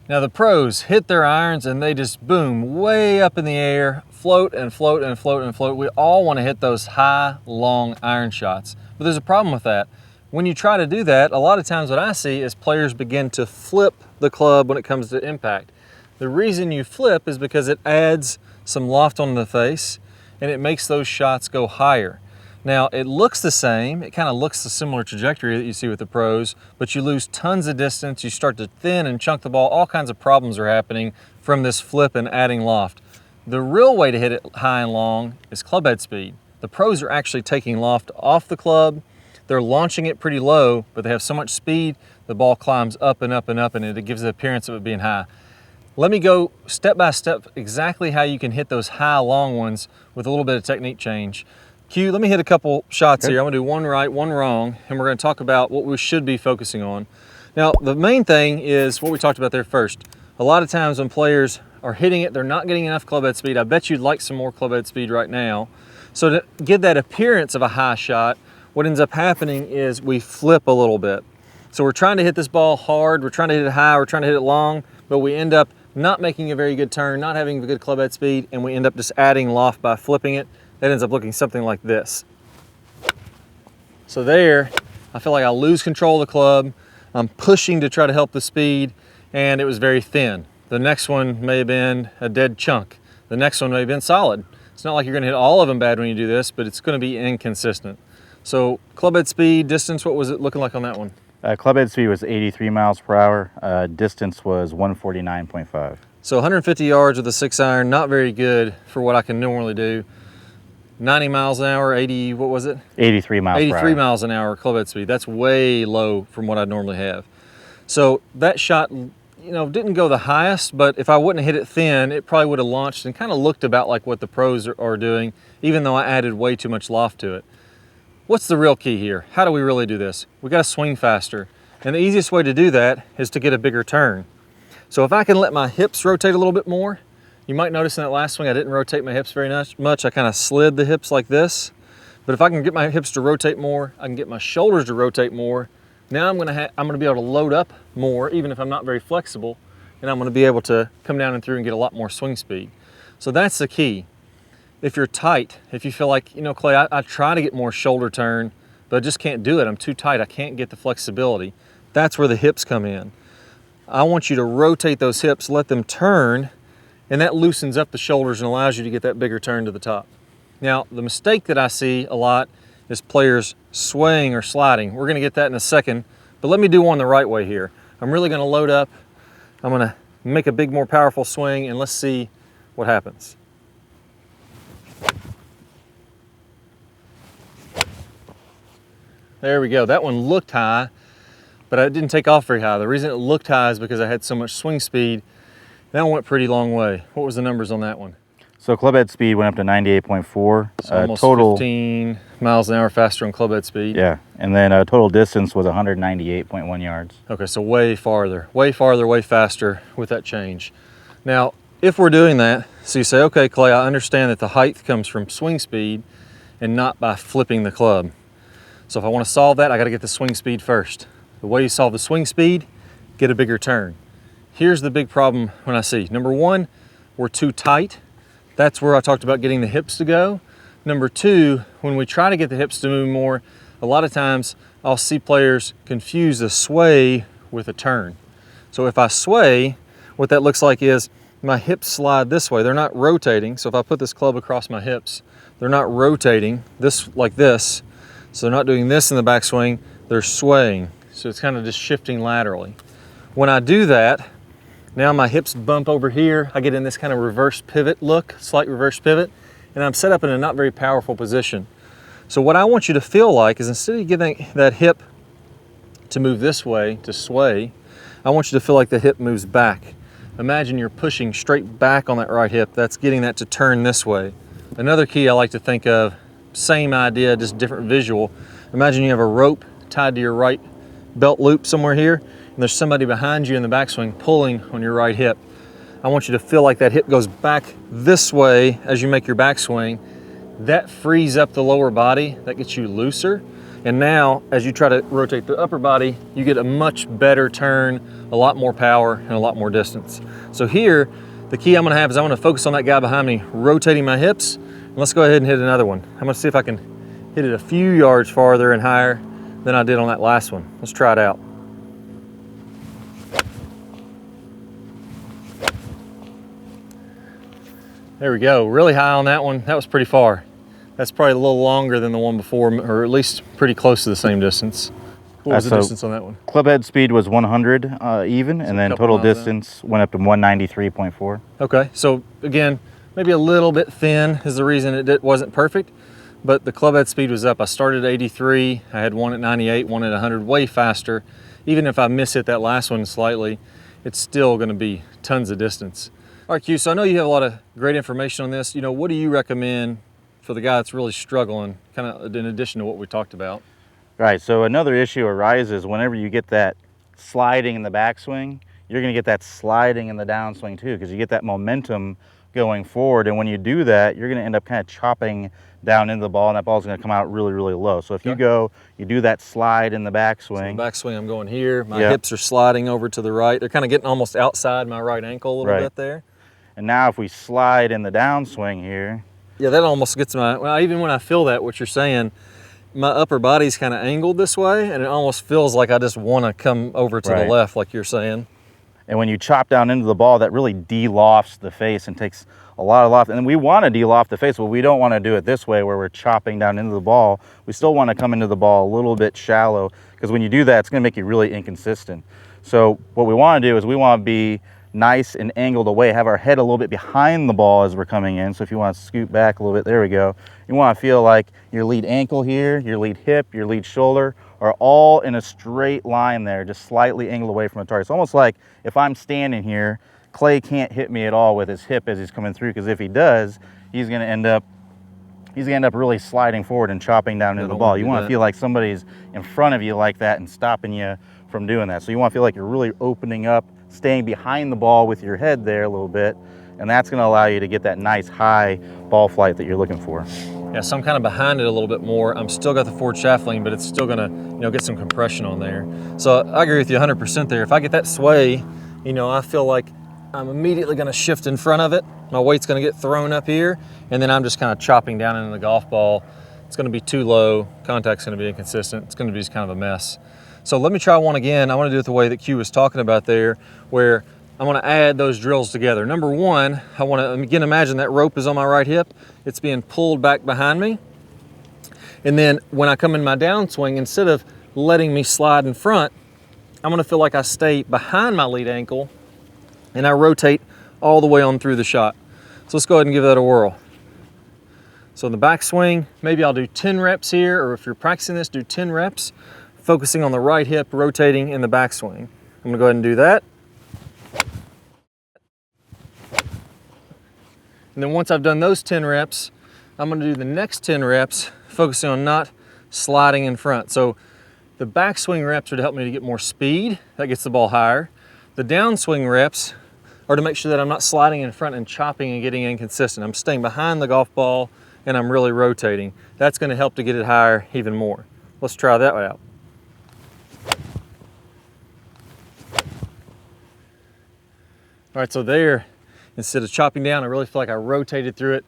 Now the pros hit their irons and they just boom, way up in the air, float and float and float and float. We all want to hit those high, long iron shots. But there's a problem with that. When you try to do that, a lot of times what I see is players begin to flip the club when it comes to impact. The reason you flip is because it adds some loft on the face and it makes those shots go higher. Now it looks the same, it kind of looks the similar trajectory that you see with the pros, but you lose tons of distance, you start to thin and chunk the ball, all kinds of problems are happening from this flip and adding loft. The real way to hit it high and long is clubhead speed. The pros are actually taking loft off the club, they're launching it pretty low, but they have so much speed, the ball climbs up and up and up and it gives the appearance of it being high. Let me go step by step exactly how you can hit those high long ones with a little bit of technique change. Q, let me hit a couple shots here. I'm gonna do one right, one wrong, and we're gonna talk about what we should be focusing on. Now, the main thing is what we talked about there first. A lot of times when players are hitting it, they're not getting enough clubhead speed. I bet you'd like some more clubhead speed right now. So to give that appearance of a high shot, what ends up happening is we flip a little bit. So we're trying to hit this ball hard, we're trying to hit it high, we're trying to hit it long, but we end up not making a very good turn, not having a good clubhead speed, and we end up just adding loft by flipping it. That ends up looking something like this. So there, I feel like I lose control of the club. I'm pushing to try to help the speed, and it was very thin. The next one may have been a dead chunk. The next one may have been solid. It's not like you're gonna hit all of them bad when you do this, but it's gonna be inconsistent. So clubhead speed, distance, what was it looking like on that one? Clubhead speed was 83 miles per hour. Distance was 149.5. So 150 yards with a 6-iron, not very good for what I can normally do. 90 miles an hour, 80, what was it? 83 miles per hour. 83 miles an hour clubhead speed. That's way low from what I normally have. So that shot, didn't go the highest, but if I wouldn't have hit it thin, it probably would have launched and kind of looked about like what the pros are doing, even though I added way too much loft to it. What's the real key here? How do we really do this? We got to swing faster. And the easiest way to do that is to get a bigger turn. So if I can let my hips rotate a little bit more, you might notice in that last swing I didn't rotate my hips very much. I kind of slid the hips like this. But if I can get my hips to rotate more, I can get my shoulders to rotate more. Now I'm gonna be able to load up more, even if I'm not very flexible, and I'm gonna be able to come down and through and get a lot more swing speed. So that's the key. If you're tight, if you feel like, Clay, I try to get more shoulder turn, but I just can't do it. I'm too tight, I can't get the flexibility. That's where the hips come in. I want you to rotate those hips, let them turn, and that loosens up the shoulders and allows you to get that bigger turn to the top. Now, the mistake that I see a lot is players swaying or sliding. We're gonna get that in a second, but let me do one the right way here. I'm really gonna load up, I'm gonna make a big, more powerful swing, and let's see what happens. There we go, that one looked high, but it didn't take off very high. The reason it looked high is because I had so much swing speed. That one went pretty long way. What was the numbers on that one? So clubhead speed went up to 98.4. So almost total 15 miles an hour faster on clubhead speed. Yeah, and then total distance was 198.1 yards. Okay, so way farther, way faster with that change. Now, if we're doing that, so you say, okay, Clay, I understand that the height comes from swing speed and not by flipping the club. So if I want to solve that, I got to get the swing speed first. The way you solve the swing speed, get a bigger turn. Here's the big problem when I see. Number one, we're too tight. That's where I talked about getting the hips to go. Number two, when we try to get the hips to move more, a lot of times I'll see players confuse a sway with a turn. So if I sway, what that looks like is my hips slide this way. They're not rotating. So if I put this club across my hips, they're not rotating this like this. So they're not doing this in the backswing, they're swaying. So it's kind of just shifting laterally. When I do that, now my hips bump over here. I get in this kind of reverse pivot look, slight reverse pivot, and I'm set up in a not very powerful position. So what I want you to feel like is instead of getting that hip to move this way, to sway, I want you to feel like the hip moves back. Imagine you're pushing straight back on that right hip. That's getting that to turn this way. Another key I like to think of, same idea, just different visual. Imagine you have a rope tied to your right belt loop somewhere here, and there's somebody behind you in the backswing pulling on your right hip. I want you to feel like that hip goes back this way as you make your backswing. That frees up the lower body, that gets you looser, And now, as you try to rotate the upper body, you get a much better turn, a lot more power, and a lot more distance. So here, the key I'm gonna have is I'm gonna focus on that guy behind me, rotating my hips. And let's go ahead and hit another one. I'm gonna see if I can hit it a few yards farther and higher than I did on that last one. Let's try it out. There we go, really high on that one. That was pretty far. That's probably a little longer than the one before, or at least pretty close to the same distance. What was the distance on that one? Club head speed was 100 even, and then total distance went up to 193.4. Okay, so again, maybe a little bit thin is the reason it wasn't perfect, but the club head speed was up. I started at 83, I had one at 98, one at 100, way faster. Even if I miss hit that last one slightly, it's still gonna be tons of distance. All right, Q, so I know you have a lot of great information on this. You know, what do you recommend for the guy that's really struggling, kind of in addition to what we talked about? Right, so another issue arises whenever you get that sliding in the backswing, you're gonna get that sliding in the downswing too, because you get that momentum going forward, and when you do that, you're gonna end up kind of chopping down into the ball, and that ball's gonna come out really, really low. So if you do that slide in the backswing. So the backswing, I'm going here, my hips are sliding over to the right. They're kind of getting almost outside my right ankle a little bit there. And now if we slide in the downswing here. Yeah, that almost gets my, well, even when I feel that, what you're saying, my upper body's kind of angled this way, and it almost feels like I just want to come over to the left, like you're saying. And when you chop down into the ball, that really de-lofts the face and takes a lot of loft. And we want to de-loft the face, but we don't want to do it this way where we're chopping down into the ball. We still want to come into the ball a little bit shallow, because when you do that, it's going to make you really inconsistent. So what we want to do is we want to be nice and angled away, have our head a little bit behind the ball as we're coming in. So if you want to scoot back a little bit, there we go. You want to feel like your lead ankle here, your lead hip, your lead shoulder are all in a straight line there, just slightly angled away from the target. It's almost like if I'm standing here, Clay can't hit me at all with his hip as he's coming through, because if he does, he's going to end up really sliding forward and chopping down into the ball. You want to feel like somebody's in front of you like that and stopping you from doing that. So you want to feel like you're really opening up, staying behind the ball with your head there a little bit, and that's going to allow you to get that nice high ball flight that you're looking for. Yeah, so I'm kind of behind it a little bit more. I'm still got the forward shaft lean, but it's still going to, you know, get some compression on there. So I agree with you 100% there. If I get that sway, you know, I feel like I'm immediately going to shift in front of it. My weight's going to get thrown up here, and then I'm just kind of chopping down into the golf ball. It's going to be too low. Contact's going to be inconsistent. It's going to be just kind of a mess. So let me try one again. I want to do it the way that Q was talking about there, where I want to add those drills together. Number one, I want to, again, imagine that rope is on my right hip. It's being pulled back behind me. And then when I come in my downswing, instead of letting me slide in front, I'm going to feel like I stay behind my lead ankle and I rotate all the way on through the shot. So let's go ahead and give that a whirl. So in the backswing, maybe I'll do 10 reps here, or if you're practicing this, do 10 reps. Focusing on the right hip, rotating in the backswing. I'm gonna go ahead and do that. And then once I've done those 10 reps, I'm gonna do the next 10 reps, focusing on not sliding in front. So the backswing reps are to help me to get more speed, that gets the ball higher. The downswing reps are to make sure that I'm not sliding in front and chopping and getting inconsistent. I'm staying behind the golf ball and I'm really rotating. That's gonna help to get it higher even more. Let's try that out. All right, so there, instead of chopping down, I really feel like I rotated through it.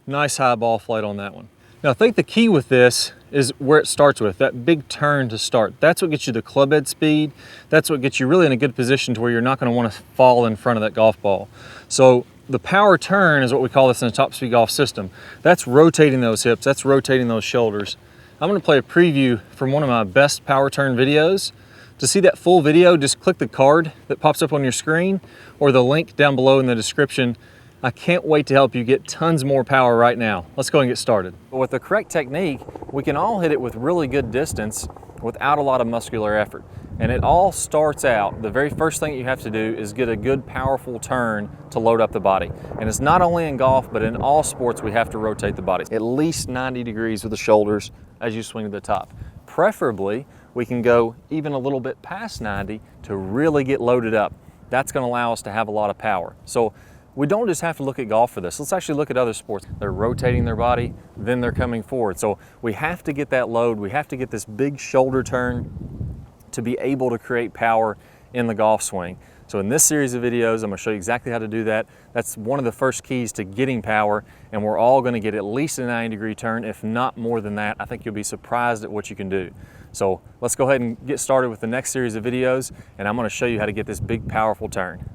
Nice high ball flight on that one. Now I think the key with this is where it starts with, that big turn to start. That's what gets you the club head speed. That's what gets you really in a good position to where you're not gonna wanna fall in front of that golf ball. So the power turn is what we call this in the top speed golf system. That's rotating those hips, that's rotating those shoulders. I'm gonna play a preview from one of my best power turn videos. To see that full video, just click the card that pops up on your screen or the link down below in the description. I can't wait to help you get tons more power right now. Let's go and get started. But with the correct technique, we can all hit it with really good distance without a lot of muscular effort. And it all starts out, the very first thing you have to do is get a good powerful turn to load up the body. And it's not only in golf, but in all sports we have to rotate the body. At least 90 degrees with the shoulders as you swing to the top. Preferably, we can go even a little bit past 90 to really get loaded up. That's gonna allow us to have a lot of power. So we don't just have to look at golf for this. Let's actually look at other sports. They're rotating their body, then they're coming forward. So we have to get that load. We have to get this big shoulder turn to be able to create power in the golf swing. So in this series of videos, I'm gonna show you exactly how to do that. That's one of the first keys to getting power, and we're all gonna get at least a 90-degree turn, if not more than that. I think you'll be surprised at what you can do. So let's go ahead and get started with the next series of videos, and I'm gonna show you how to get this big, powerful turn.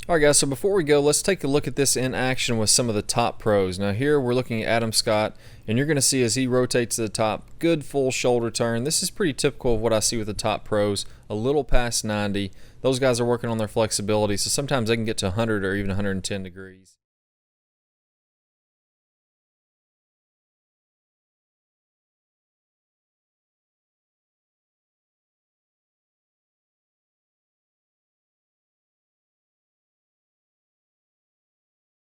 All right, guys, so before we go, let's take a look at this in action with some of the top pros. Now here we're looking at Adam Scott, and you're gonna see as he rotates to the top, good full shoulder turn. This is pretty typical of what I see with the top pros, a little past 90. Those guys are working on their flexibility, so sometimes they can get to 100 or even 110 degrees.